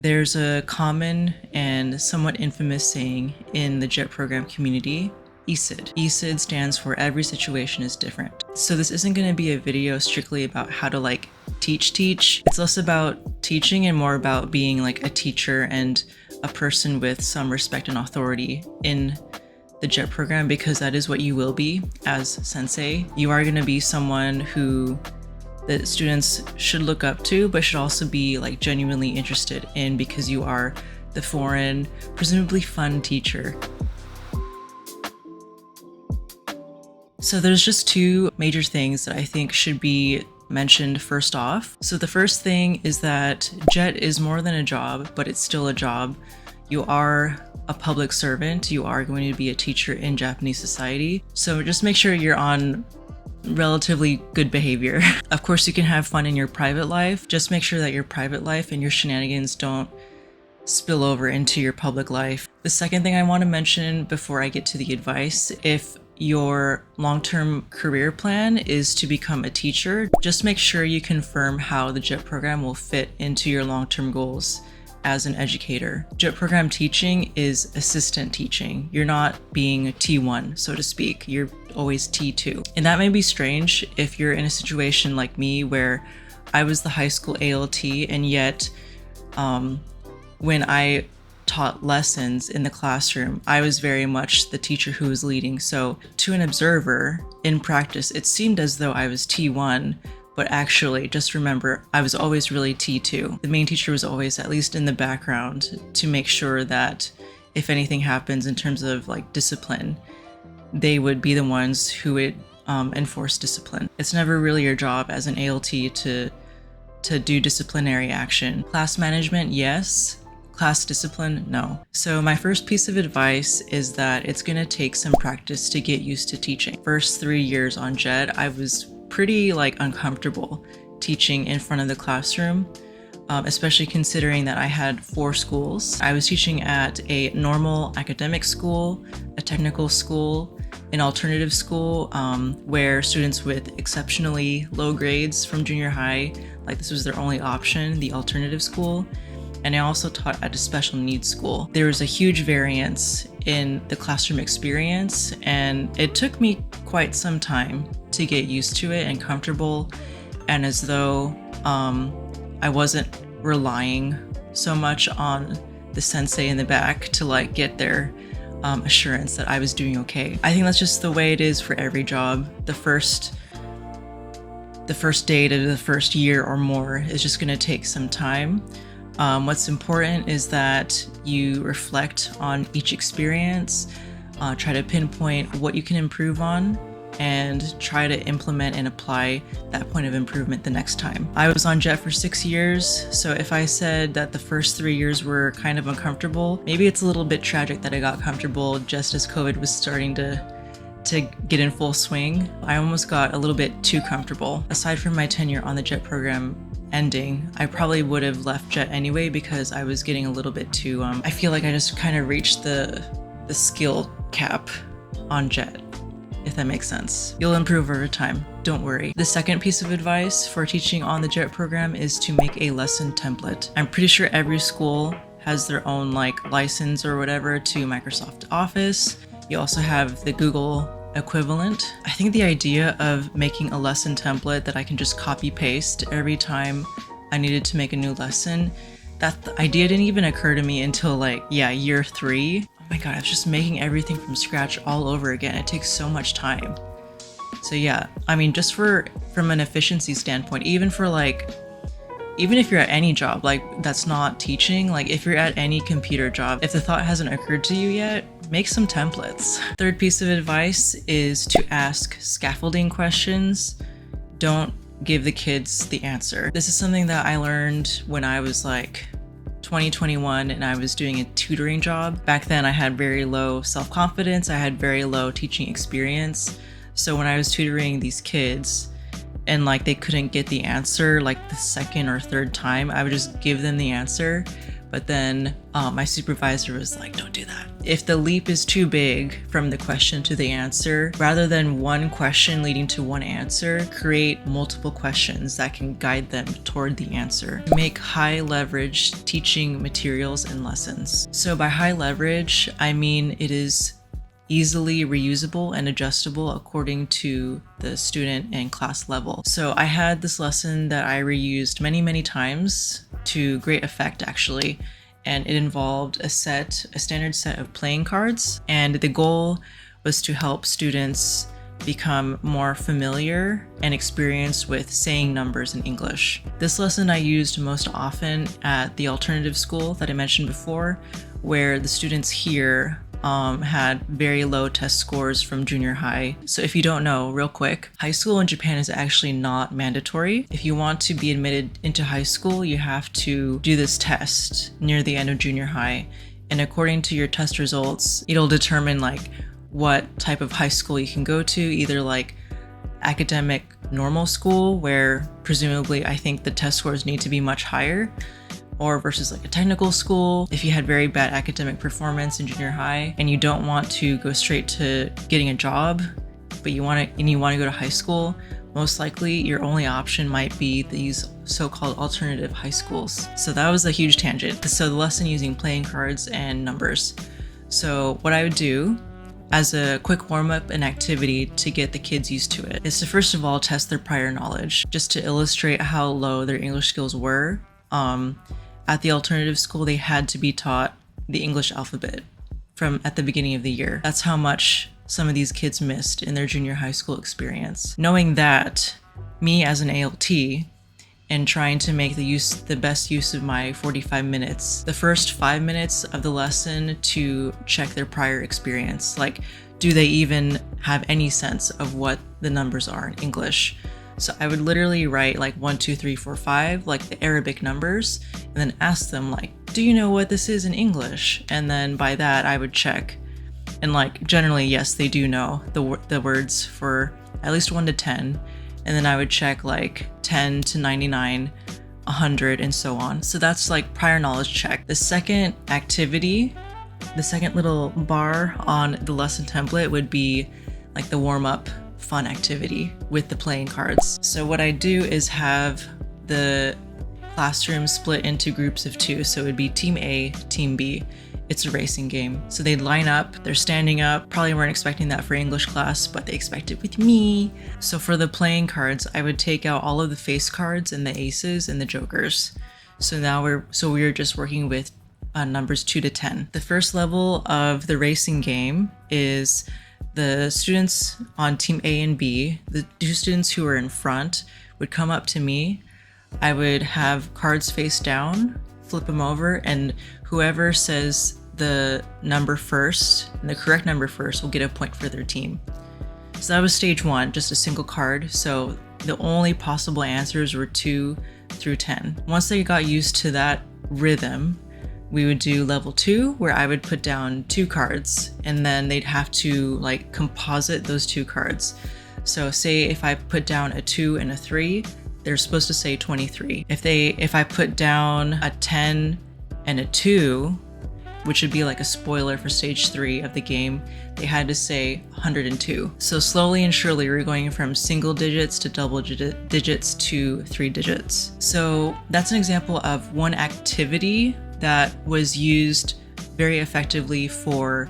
There's a common and somewhat infamous saying in the JET program community, ESID. ESID stands for every situation is different. So this isn't going to be a video strictly about how to teach. It's less about teaching and more about being like a teacher and a person with some respect and authority in the JET program, because that is what you will be as sensei. You are going to be someone who the students should look up to, but should also be like genuinely interested in, because you are the foreign, presumably fun teacher. So there's just two major things that I think should be mentioned first off. So the first thing is that JET is more than a job, but it's still a job. You are a public servant. You are going to be a teacher in Japanese society. So just make sure you're on relatively good behavior. Of course, you can have fun in your private life. Just make sure that your private life and your shenanigans don't spill over into your public life. The second thing I want to mention before I get to the advice, if your long-term career plan is to become a teacher, just make sure you confirm how the JET program will fit into your long-term goals as an educator. JET program teaching is assistant teaching. You're not being T1, so to speak. You're always T2. And that may be strange if you're in a situation like me where I was the high school ALT, and yet when I taught lessons in the classroom, I was very much the teacher who was leading. So to an observer in practice, it seemed as though I was T1, but actually, just remember, I was always really T2. The main teacher was always at least in the background to make sure that if anything happens in terms of like discipline, they would be the ones who would enforce discipline. It's never really your job as an ALT to do disciplinary action. Class management, yes. Class discipline, no. So my first piece of advice is that it's going to take some practice to get used to teaching. First 3 years on JET, I was pretty uncomfortable teaching in front of the classroom, especially considering that I had 4 schools. I was teaching at a normal academic school, a technical school, an alternative school, where students with exceptionally low grades from junior high, this was their only option, the alternative school. And I also taught at a special needs school. There was a huge variance in the classroom experience, and it took me quite some time to get used to it and comfortable, and as though I wasn't relying so much on the sensei in the back to get their assurance that I was doing okay. I think that's just the way it is for every job. The first day to the first year or more is just going to take some time. What's important is that you reflect on each experience, try to pinpoint what you can improve on, and try to implement and apply that point of improvement the next time. I was on JET for 6 years, so if I said that the first 3 years were kind of uncomfortable, maybe it's a little bit tragic that I got comfortable just as COVID was starting to get in full swing. I almost got a little bit too comfortable. Aside from my tenure on the JET program ending, I probably would have left JET anyway, because I was getting a little bit too, I feel like I just kind of reached the skill cap on JET, if that makes sense. You'll improve over time, don't worry. The second piece of advice for teaching on the JET program is to make a lesson template. I'm pretty sure every school has their own license or whatever to Microsoft Office. You also have the Google equivalent. I think the idea of making a lesson template that I can just copy paste every time I needed to make a new lesson, that idea didn't even occur to me until year 3. Oh my god, I was just making everything from scratch all over again. It takes so much time. So yeah, I mean, just from an efficiency standpoint, even if you're at any job that's not teaching, if you're at any computer job, if the thought hasn't occurred to you yet, make some templates. Third piece of advice is to ask scaffolding questions. Don't give the kids the answer. This is something that I learned when I was 2021 and I was doing a tutoring job. Back then I had very low self-confidence, I had very low teaching experience. So when I was tutoring these kids and they couldn't get the answer the second or third time, I would just give them the answer, but then my supervisor was like, don't do that. If the leap is too big from the question to the answer, rather than one question leading to one answer, create multiple questions that can guide them toward the answer. Make high leverage teaching materials and lessons. So by high leverage, I mean it is easily reusable and adjustable according to the student and class level. So I had this lesson that I reused many times to great effect actually, and it involved a standard set of playing cards, and the goal was to help students become more familiar and experienced with saying numbers in English. This lesson I used most often at the alternative school that I mentioned before, where the students here had very low test scores from junior high. So if you don't know, real quick, high school in Japan is actually not mandatory. If you want to be admitted into high school, you have to do this test near the end of junior high. And according to your test results, it'll determine like what type of high school you can go to, either like academic normal school, where presumably I think the test scores need to be much higher, or versus like a technical school. If you had very bad academic performance in junior high and you don't want to go straight to getting a job, but you want to go to high school, most likely your only option might be these so-called alternative high schools. So that was a huge tangent. So the lesson using playing cards and numbers. So what I would do as a quick warm-up and activity to get the kids used to it is to first of all test their prior knowledge, just to illustrate how low their English skills were. At the alternative school, they had to be taught the English alphabet at the beginning of the year. That's how much some of these kids missed in their junior high school experience. Knowing that, me as an ALT, and trying to make the best use of my 45 minutes, the first 5 minutes of the lesson to check their prior experience. Like, do they even have any sense of what the numbers are in English? So I would literally write like 1, 2, 3, 4, 5, like the Arabic numbers, and then ask them like, do you know what this is in English? And then by that I would check. And like generally, yes, they do know the words for at least 1 to 10. And then I would check like 10 to 99, 100, and so on. So that's like prior knowledge check. The second activity, the second little bar on the lesson template would be like the warm-up fun activity with the playing cards. So what I do is have the classroom split into groups of 2. So it would be team A, team B. It's a racing game. So they'd line up, they're standing up. Probably weren't expecting that for English class, but they expect it with me. So for the playing cards, I would take out all of the face cards and the aces and the jokers. So now we're just working with numbers 2 to 10. The first level of the racing game is the students on team A and B, the 2 students who are in front would come up to me. I would have cards face down, flip them over, and whoever says the number first, the correct number first, will get a point for their team. So that was stage 1, just a single card. So the only possible answers were 2 through 10. Once they got used to that rhythm, we would do level 2, where I would put down 2 cards, and then they'd have to like composite those 2 cards. So say if I put down a 2 and a 3, they're supposed to say 23. If I put down a 10 and a 2, which would be like a spoiler for stage 3 of the game, they had to say 102. So slowly and surely we're going from single digits to double digits to 3 digits. So that's an example of one activity that was used very effectively for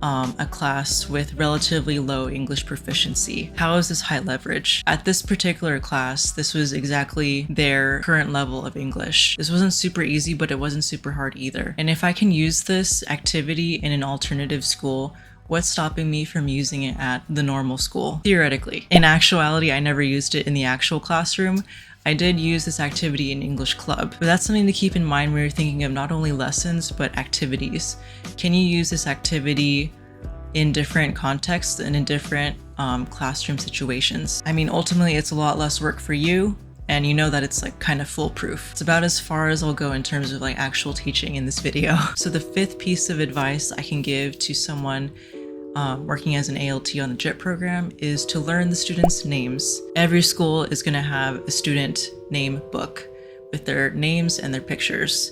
a class with relatively low English proficiency. How is this high leverage? At this particular class, this was exactly their current level of English. This wasn't super easy, but it wasn't super hard either. And if I can use this activity in an alternative school, what's stopping me from using it at the normal school? Theoretically. In actuality, I never used it in the actual classroom. I did use this activity in English club, but that's something to keep in mind when you're thinking of not only lessons, but activities. Can you use this activity in different contexts and in different classroom situations? I mean, ultimately, it's a lot less work for you, and you know that it's like kind of foolproof. It's about as far as I'll go in terms of like actual teaching in this video. So the 5th piece of advice I can give to someone working as an ALT on the JIT program is to learn the students' names. Every school is going to have a student name book with their names and their pictures.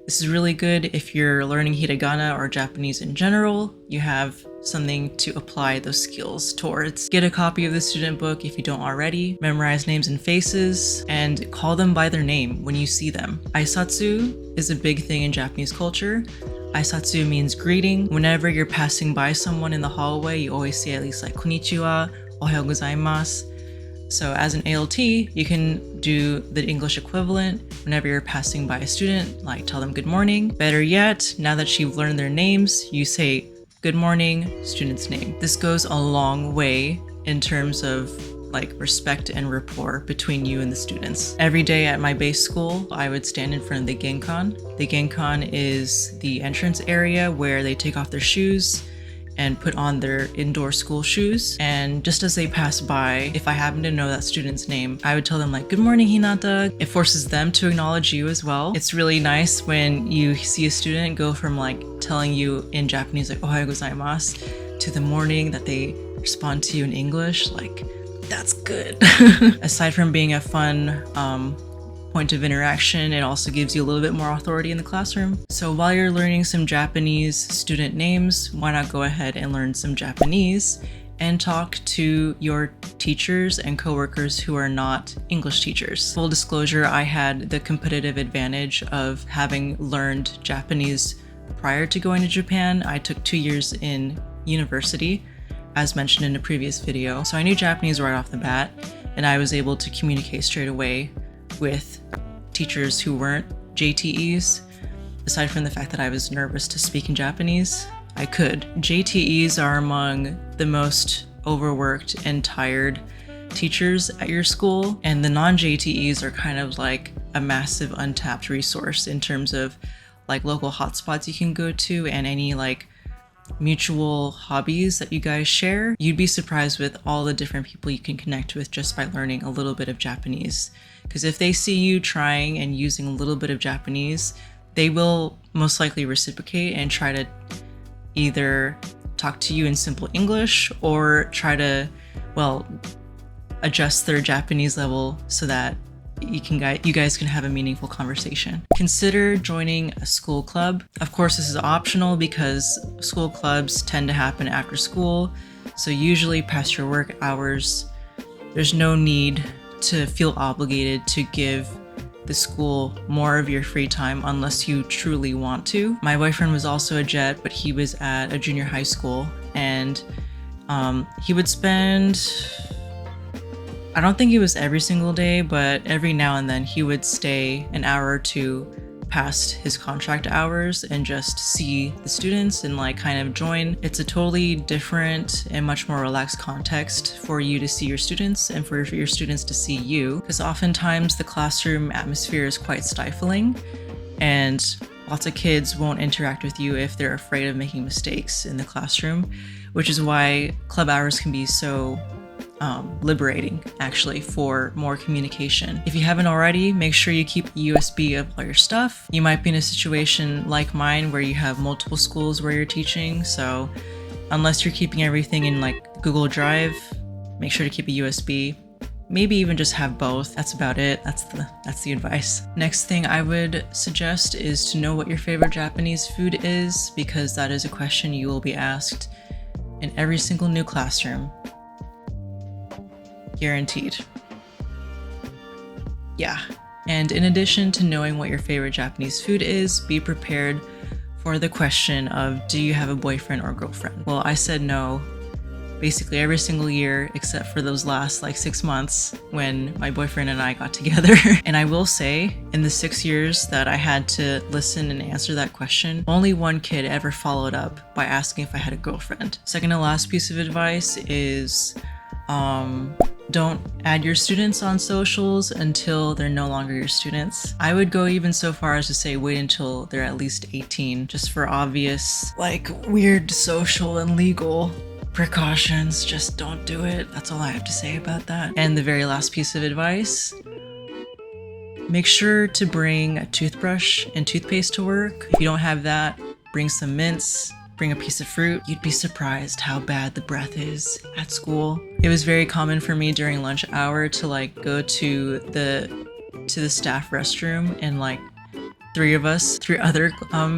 This is really good if you're learning hiragana or Japanese in general. You have something to apply those skills towards. Get a copy of the student book if you don't already. Memorize names and faces, and call them by their name when you see them. Aisatsu is a big thing in Japanese culture. Aisatsu means greeting. Whenever you're passing by someone in the hallway, you always say at least like konnichiwa, ohayou gozaimasu. So as an ALT, you can do the English equivalent whenever you're passing by a student, like tell them good morning. Better yet, now that you've learned their names, you say good morning, student's name. This goes a long way in terms of like respect and rapport between you and the students. Every day at my base school, I would stand in front of the genkan. The genkan is the entrance area where they take off their shoes and put on their indoor school shoes. And just as they pass by, if I happen to know that student's name, I would tell them like, good morning, Hinata. It forces them to acknowledge you as well. It's really nice when you see a student go from like telling you in Japanese, like, ohayou gozaimasu, to the morning that they respond to you in English, like, that's good. Aside from being a fun point of interaction, it also gives you a little bit more authority in the classroom. So while you're learning some Japanese student names, why not go ahead and learn some Japanese and talk to your teachers and coworkers who are not English teachers. Full disclosure, I had the competitive advantage of having learned Japanese prior to going to Japan. I took 2 years in university, as mentioned in a previous video. So I knew Japanese right off the bat, and I was able to communicate straight away with teachers who weren't JTEs. Aside from the fact that I was nervous to speak in Japanese, I could. JTEs are among the most overworked and tired teachers at your school, and the non-JTEs are kind of like a massive untapped resource in terms of like local hotspots you can go to and any like mutual hobbies that you guys share. You'd be surprised with all the different people you can connect with just by learning a little bit of Japanese. Because if they see you trying and using a little bit of Japanese, they will most likely reciprocate and try to either talk to you in simple English or try to, well, adjust their Japanese level so that you guys can have a meaningful conversation. Consider joining a school club. Of course, this is optional because school clubs tend to happen after school, so usually past your work hours. There's no need to feel obligated to give the school more of your free time unless you truly want to. My boyfriend was also a jet, but he was at a junior high school, and he would spend, I don't think it was every single day, but every now and then he would stay an hour or two past his contract hours and just see the students and like kind of join. It's a totally different and much more relaxed context for you to see your students and for your students to see you, because oftentimes the classroom atmosphere is quite stifling and lots of kids won't interact with you if they're afraid of making mistakes in the classroom, which is why club hours can be so liberating actually for more communication. If you haven't already, make sure you keep a USB of all your stuff. You might be in a situation like mine where you have multiple schools where you're teaching, so unless you're keeping everything in like Google Drive, make sure to keep a USB. Maybe even just have both. That's about it. That's the advice. Next thing I would suggest is to know what your favorite Japanese food is, because that is a question you will be asked in every single new classroom. Guaranteed. Yeah. And in addition to knowing what your favorite Japanese food is, be prepared for the question of, do you have a boyfriend or girlfriend? Well, I said no basically every single year except for those last like 6 months when my boyfriend and I got together. And I will say, in the 6 years that I had to listen and answer that question, only one kid ever followed up by asking if I had a girlfriend. Second to last piece of advice is don't add your students on socials until they're no longer your students. I would go even so far as to say wait until they're at least 18, just for obvious, like, weird social and legal precautions. Just don't do it. That's all I have to say about that. And the very last piece of advice, make sure to bring a toothbrush and toothpaste to work. If you don't have that, bring some mints. Bring a piece of fruit. You'd be surprised how bad the breath is at school. It was very common for me during lunch hour to like go to the staff restroom and like three other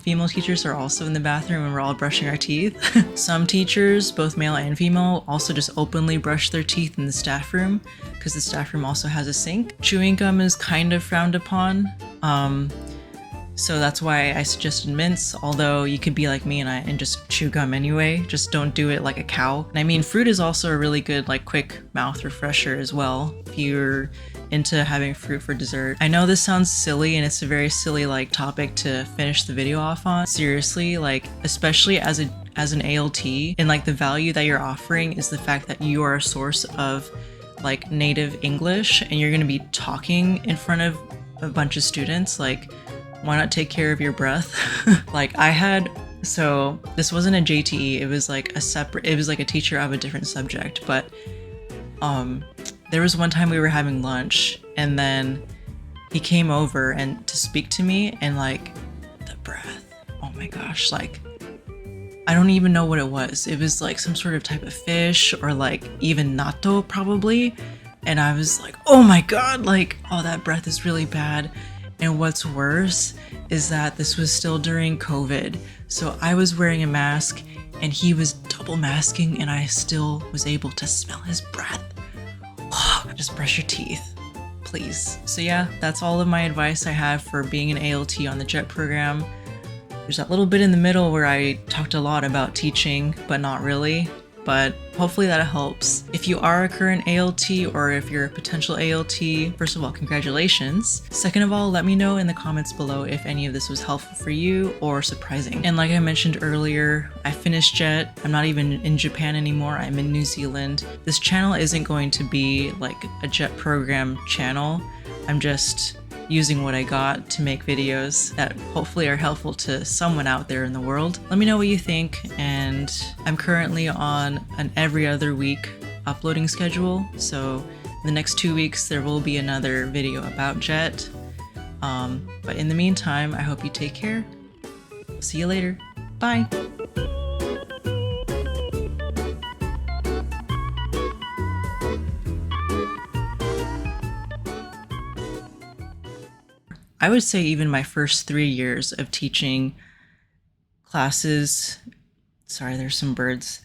female teachers are also in the bathroom and we're all brushing our teeth. Some teachers, both male and female, also just openly brush their teeth in the staff room because the staff room also has a sink. Chewing gum is kind of frowned upon. So that's why I suggested mints, although you could be like me and just chew gum anyway. Just don't do it like a cow. And I mean, fruit is also a really good like quick mouth refresher as well if you're into having fruit for dessert. I know this sounds silly and it's a very silly like topic to finish the video off on. Seriously, like especially as an ALT, and like the value that you're offering is the fact that you are a source of like native English and you're going to be talking in front of a bunch of students. Like, why not take care of your breath? Like so this wasn't a JTE, it was like a teacher of a different subject, but there was one time we were having lunch and then he came over and to speak to me and like the breath, oh my gosh, like I don't even know what it was. It was like some sort of type of fish or like even natto probably. And I was like, oh my God, like, oh, that breath is really bad. And what's worse is that this was still during COVID. So I was wearing a mask and he was double masking and I still was able to smell his breath. Just brush your teeth, please. So yeah, that's all of my advice I have for being an ALT on the JET program. There's that little bit in the middle where I talked a lot about teaching, but not really. But hopefully that helps. If you are a current ALT or if you're a potential ALT, first of all, congratulations. Second of all, let me know in the comments below if any of this was helpful for you or surprising. And like I mentioned earlier, I finished JET. I'm not even in Japan anymore. I'm in New Zealand. This channel isn't going to be like a JET program channel. I'm just using what I got to make videos that hopefully are helpful to someone out there in the world. Let me know what you think, and I'm currently on an every other week uploading schedule, so the next 2 weeks there will be another video about JET. But in the meantime, I hope you take care. See you later. Bye! I would say even my first 3 years of teaching classes, sorry, there's some birds.